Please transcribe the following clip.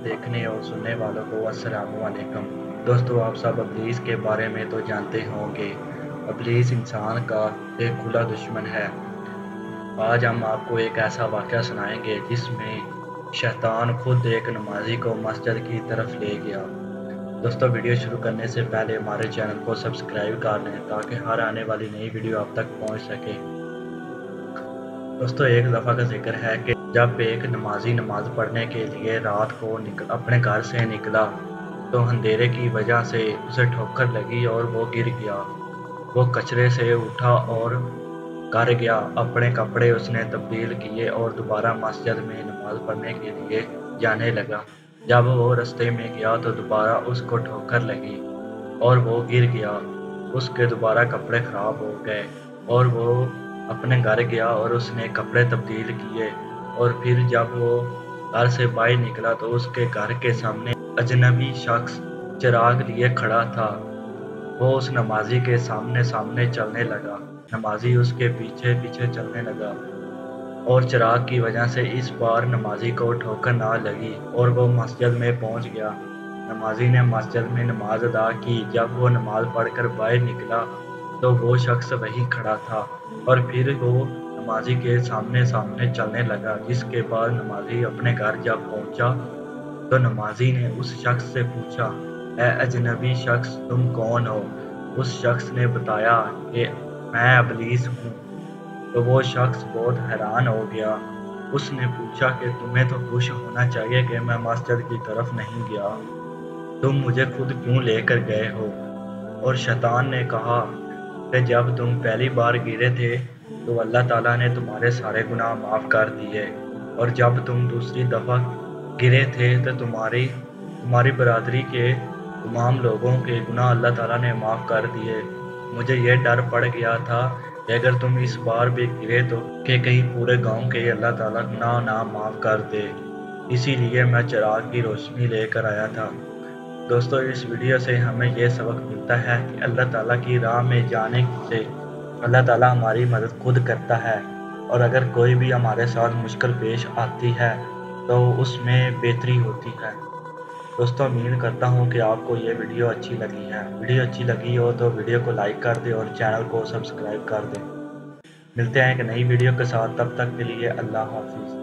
देखने और सुनने वालों को अस्सलाम वालेकुम। दोस्तों, आप सब इब्लीस के बारे में तो जानते होंगे। इब्लीस इंसान का एक खुला दुश्मन है। आज हम आपको एक ऐसा वाक़या सुनाएंगे जिसमें शैतान खुद एक नमाजी को मस्जिद की तरफ ले गया। दोस्तों, वीडियो शुरू करने से पहले हमारे चैनल को सब्सक्राइब कर लें ताकि हर आने वाली नई वीडियो आप तक पहुंच सके। दोस्तों, एक दफ़ा का जिक्र है कि जब एक नमाजी नमाज पढ़ने के लिए रात को अपने घर से निकला तो अंधेरे की वजह से उसे ठोकर लगी और वो गिर गया। वो कचरे से उठा और घर गया। अपने कपड़े उसने तब्दील किए और दोबारा मस्जिद में नमाज पढ़ने के लिए जाने लगा। जब वो रास्ते में गया तो दोबारा उसको ठोकर लगी और वो गिर गया। उसके दोबारा कपड़े ख़राब हो गए और वो अपने घर गया और उसने कपड़े तब्दील किए। और फिर जब वो घर से बाहर निकला तो उसके घर के सामने अजनबी शख्स चिराग लिए खड़ा था। वो उस नमाजी के सामने सामने चलने लगा। नमाजी उसके पीछे पीछे चलने लगा और चिराग की वजह से इस बार नमाजी को ठोकर ना लगी और वो मस्जिद में पहुंच गया। नमाजी ने मस्जिद में नमाज अदा की। जब वो नमाज पढ़कर बाहर निकला तो वो शख्स वहीं खड़ा था और फिर वो नमाजी के सामने सामने चलने लगा। जिसके बाद नमाजी अपने घर जब पहुंचा तो नमाजी ने उस शख्स से पूछा, "ऐ अजनबी शख्स, तुम कौन हो?" उस शख्स ने बताया कि मैं इब्लीस हूँ। तो वो शख्स बहुत हैरान हो गया। उसने पूछा कि तुम्हें तो खुश होना चाहिए कि मैं मस्जिद की तरफ नहीं गया। तुम मुझे खुद क्यों लेकर गए हो? और शैतान ने कहा कि जब तुम पहली बार गिरे थे तो अल्लाह ताला ने तुम्हारे सारे गुनाह माफ़ कर दिए और जब तुम दूसरी दफ़ा गिरे थे तो तुम्हारी बरादरी के तमाम लोगों के गुनाह अल्लाह ताला ने माफ़ कर दिए। मुझे ये डर पड़ गया था कि अगर तुम इस बार भी गिरे तो कि कहीं पूरे गांव के अल्लाह ताला गुनाह ना माफ़ कर दे। इसीलिए मैं चिराग की रोशनी लेकर आया था। दोस्तों, इस वीडियो से हमें ये सबक मिलता है कि अल्लाह ताला की राह में जाने से अल्लाह ताला हमारी मदद खुद करता है और अगर कोई भी हमारे साथ मुश्किल पेश आती है तो उसमें बेहतरी होती है। दोस्तों, उम्मीद करता हूँ कि आपको ये वीडियो अच्छी लगी है। वीडियो अच्छी लगी हो तो वीडियो को लाइक कर दें और चैनल को सब्सक्राइब कर दें। मिलते हैं एक नई वीडियो के साथ, तब तक के लिए अल्लाह हाफिज़।